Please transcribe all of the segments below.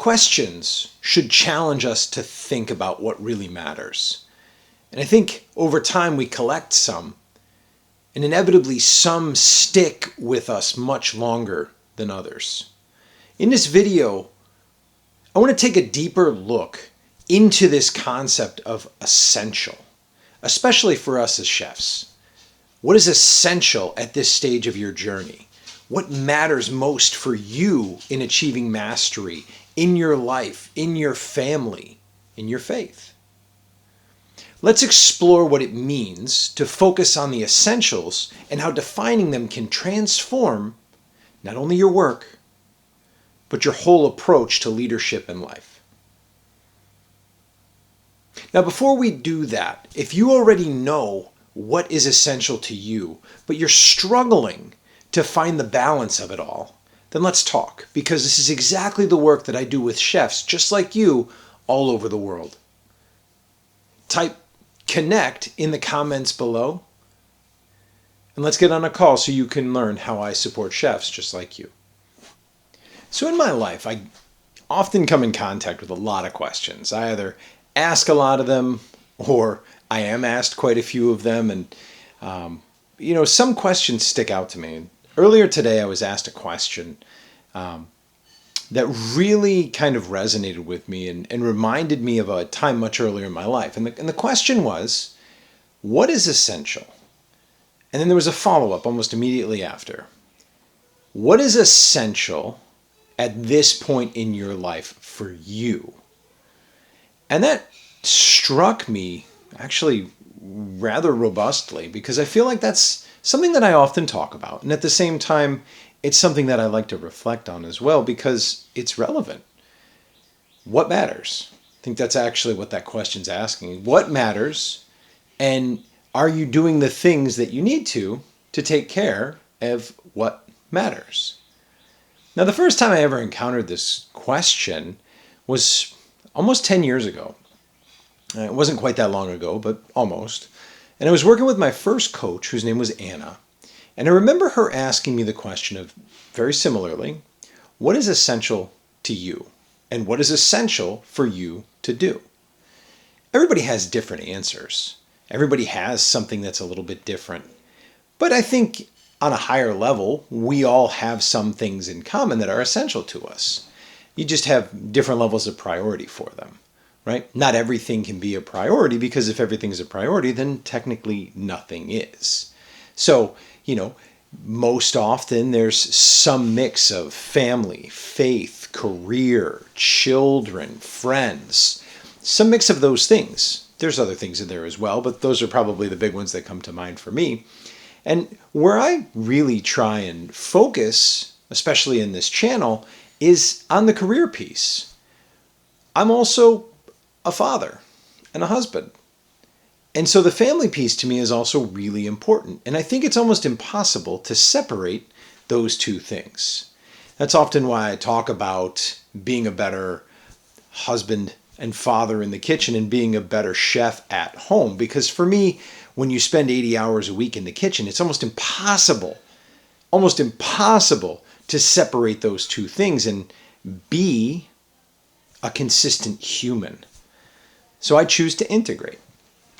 questions should challenge us to think about what really matters. And I think over time we collect some, and inevitably some stick with us much longer than others. In this video, I want to take a deeper look into this concept of essential, especially for us as chefs. What is essential at this stage of your journey? What matters most for you in achieving mastery in your life, in your family, in your faith? Let's explore what it means to focus on the essentials and how defining them can transform not only your work, but your whole approach to leadership and life. Now, before we do that, if you already know what is essential to you, but you're struggling to find the balance of it all, then let's talk, because this is exactly the work that I do with chefs just like you all over the world. Type connect in the comments below, and let's get on a call so you can learn how I support chefs just like you. So in my life, I often come in contact with a lot of questions. I either ask a lot of them, or I am asked quite a few of them, and some questions stick out to me. Earlier today, I was asked a question that really kind of resonated with me and reminded me of a time much earlier in my life. And the question was, what is essential? And then there was a follow-up almost immediately after. What is essential at this point in your life for you? And that struck me actually rather robustly, because I feel like that's something that I often talk about. And at the same time, it's something that I like to reflect on as well, because it's relevant. What matters? I think that's actually what that question's asking. What matters? And are you doing the things that you need to take care of what matters? Now, the first time I ever encountered this question was almost 10 years ago. It wasn't quite that long ago, but almost. And I was working with my first coach, whose name was Anna. And I remember her asking me the question of, very similarly, what is essential to you? And what is essential for you to do? Everybody has different answers. Everybody has something that's a little bit different. But I think on a higher level, we all have some things in common that are essential to us. You just have different levels of priority for them, right? Not everything can be a priority, because if everything is a priority, then technically nothing is. So, most often there's some mix of family, faith, career, children, friends, some mix of those things. There's other things in there as well, but those are probably the big ones that come to mind for me. And where I really try and focus, especially in this channel, is on the career piece. I'm also a father and a husband. And so the family piece to me is also really important. And I think it's almost impossible to separate those two things. That's often why I talk about being a better husband and father in the kitchen and being a better chef at home. Because for me, when you spend 80 hours a week in the kitchen, it's almost impossible to separate those two things and be a consistent human. So I choose to integrate.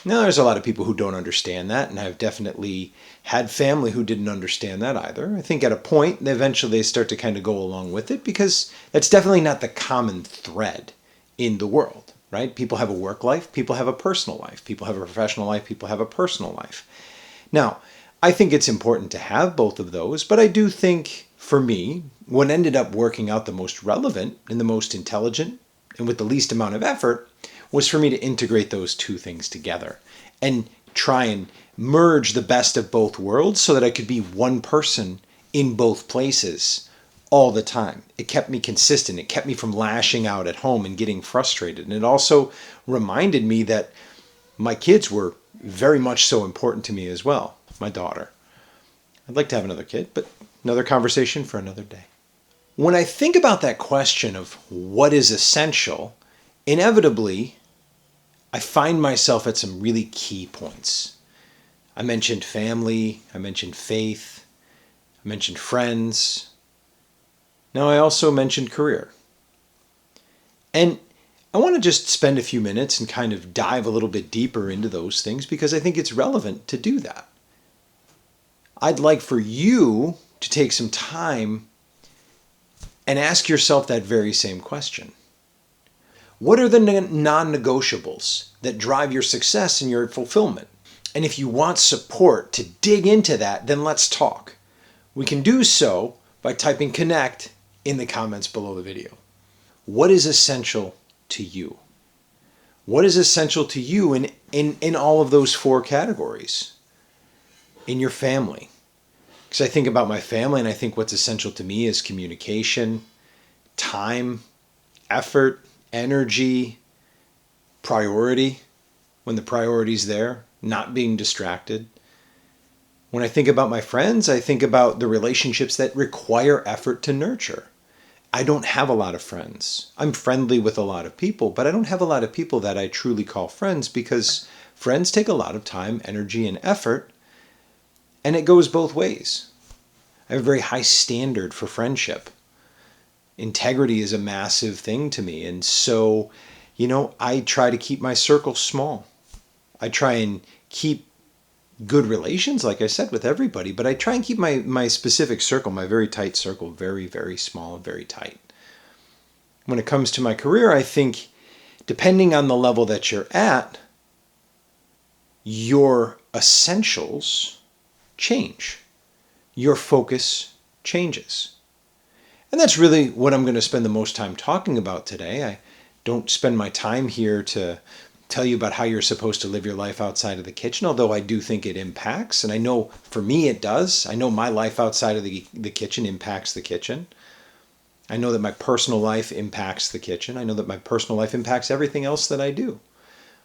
Now, there's a lot of people who don't understand that, and I've definitely had family who didn't understand that either. I think at a point, eventually they start to kind of go along with it, because that's definitely not the common thread in the world, right? People have a work life, people have a personal life, people have a professional life, people have a personal life. Now, I think it's important to have both of those, but I do think, for me, what ended up working out the most relevant and the most intelligent and with the least amount of effort was for me to integrate those two things together and try and merge the best of both worlds so that I could be one person in both places all the time. It kept me consistent. It kept me from lashing out at home and getting frustrated. And it also reminded me that my kids were very much so important to me as well, my daughter. I'd like to have another kid, but another conversation for another day. When I think about that question of what is essential, inevitably, I find myself at some really key points. I mentioned family, I mentioned faith, I mentioned friends. Now I also mentioned career. And I want to just spend a few minutes and kind of dive a little bit deeper into those things because I think it's relevant to do that. I'd like for you to take some time and ask yourself that very same question. What are the non-negotiables that drive your success and your fulfillment? And if you want support to dig into that, then let's talk. We can do so by typing connect in the comments below the video. What is essential to you? What is essential to you in all of those four categories? In your family. Because I think about my family and I think what's essential to me is communication, time, effort, energy, priority, when the priority's there, not being distracted. When I think about my friends, I think about the relationships that require effort to nurture. I don't have a lot of friends. I'm friendly with a lot of people, but I don't have a lot of people that I truly call friends because friends take a lot of time, energy, and effort, and it goes both ways. I have a very high standard for friendship. Integrity is a massive thing to me, and so, I try to keep my circle small. I try and keep good relations, like I said, with everybody, but I try and keep my specific circle, my very tight circle, very, very small and very tight. When it comes to my career, I think depending on the level that you're at, your essentials change. Your focus changes. And that's really what I'm going to spend the most time talking about today. I don't spend my time here to tell you about how you're supposed to live your life outside of the kitchen, although I do think it impacts. And I know for me it does. I know my life outside of the kitchen impacts the kitchen. I know that my personal life impacts the kitchen. I know that my personal life impacts everything else that I do.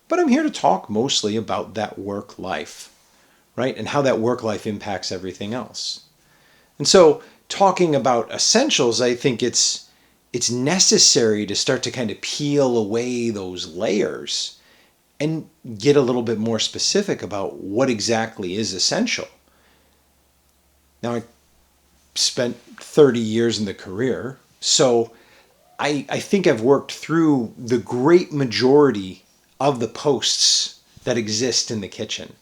But I'm here to talk mostly about that work life, right? And how that work life impacts everything else. And so talking about essentials, I think it's necessary to start to kind of peel away those layers and get a little bit more specific about what exactly is essential. Now, I spent 30 years in the career, so I think I've worked through the great majority of the posts that exist in the kitchen.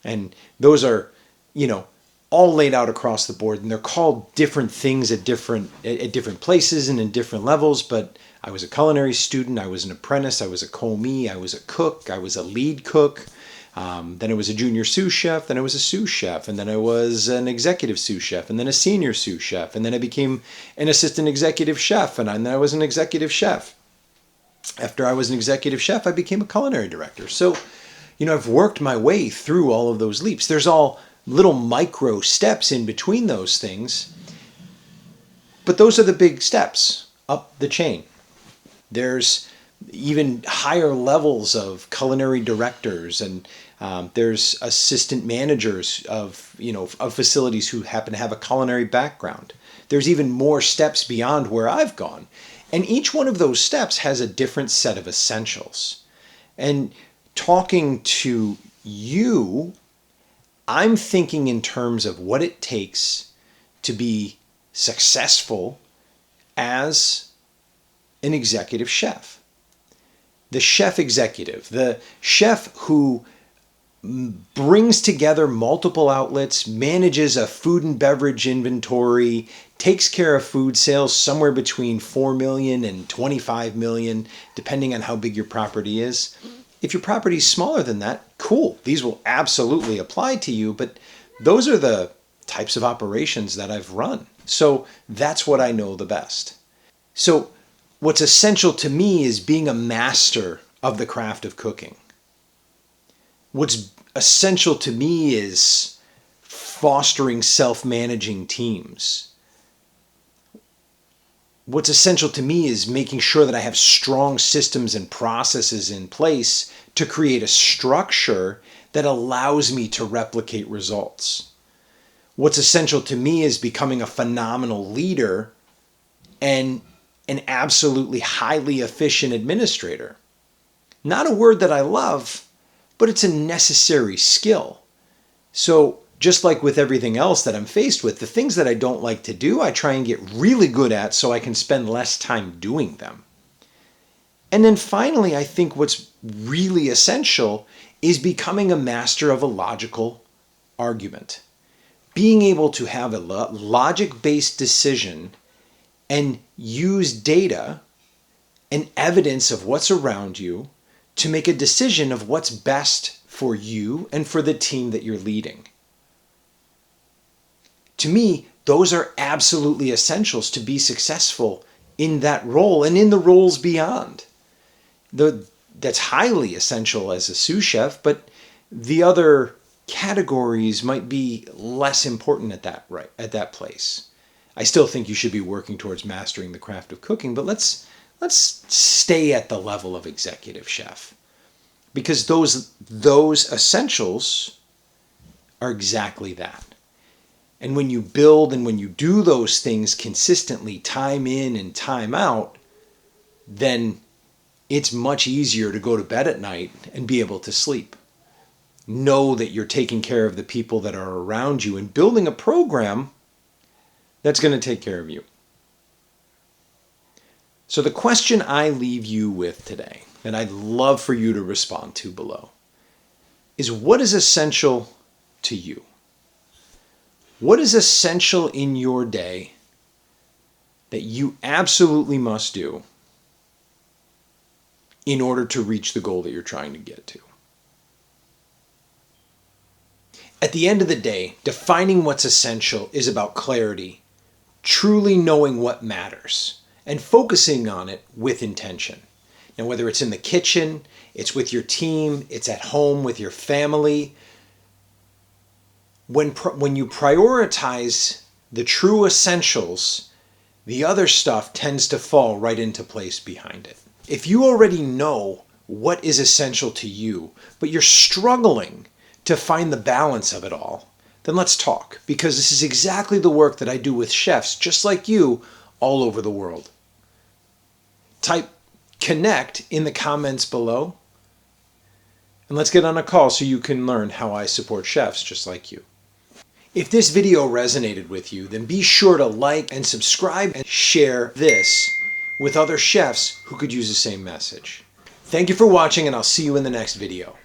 And those are, all laid out across the board, and they're called different things at different places and in different levels. But I was a culinary student, I was an apprentice, I was a commis, I was a cook, I was a lead cook. Then I was a junior sous chef, then I was a sous chef, and then I was an executive sous chef, and then a senior sous chef, and then I became an assistant executive chef, and then I was an executive chef. After I was an executive chef, I became a culinary director. So, I've worked my way through all of those leaps. There's all little micro steps in between those things, but those are the big steps up the chain. There's even higher levels of culinary directors, and there's assistant managers of facilities who happen to have a culinary background. There's even more steps beyond where I've gone, and each one of those steps has a different set of essentials. And talking to you, I'm thinking in terms of what it takes to be successful as an executive chef. The chef executive, the chef who brings together multiple outlets, manages a food and beverage inventory, takes care of food sales somewhere between 4 million and 25 million, depending on how big your property is. If your property is smaller than that, cool. These will absolutely apply to you, but those are the types of operations that I've run. So that's what I know the best. So what's essential to me is being a master of the craft of cooking. What's essential to me is fostering self-managing teams. What's essential to me is making sure that I have strong systems and processes in place to create a structure that allows me to replicate results. What's essential to me is becoming a phenomenal leader and an absolutely highly efficient administrator. Not a word that I love, but it's a necessary skill. So just like with everything else that I'm faced with, the things that I don't like to do, I try and get really good at so I can spend less time doing them. And then finally, I think what's really essential is becoming a master of a logical argument. Being able to have a logic-based decision and use data and evidence of what's around you to make a decision of what's best for you and for the team that you're leading. To me, those are absolutely essentials to be successful in that role and in the roles beyond. That's highly essential as a sous chef, but the other categories might be less important at that place. I still think you should be working towards mastering the craft of cooking, but let's stay at the level of executive chef, because those essentials are exactly that. And when you build and when you do those things consistently, time in and time out, then it's much easier to go to bed at night and be able to sleep. Know that you're taking care of the people that are around you and building a program that's going to take care of you. So the question I leave you with today, and I'd love for you to respond to below, is what is essential to you? What is essential in your day that you absolutely must do in order to reach the goal that you're trying to get to? At the end of the day, defining what's essential is about clarity, truly knowing what matters, and focusing on it with intention. Now, whether it's in the kitchen, it's with your team, it's at home with your family, when you prioritize the true essentials, the other stuff tends to fall right into place behind it. If you already know what is essential to you, but you're struggling to find the balance of it all, then let's talk, because this is exactly the work that I do with chefs just like you all over the world. Type connect in the comments below, and let's get on a call so you can learn how I support chefs just like you. If this video resonated with you, then be sure to like and subscribe and share this with other chefs who could use the same message. Thank you for watching, and I'll see you in the next video.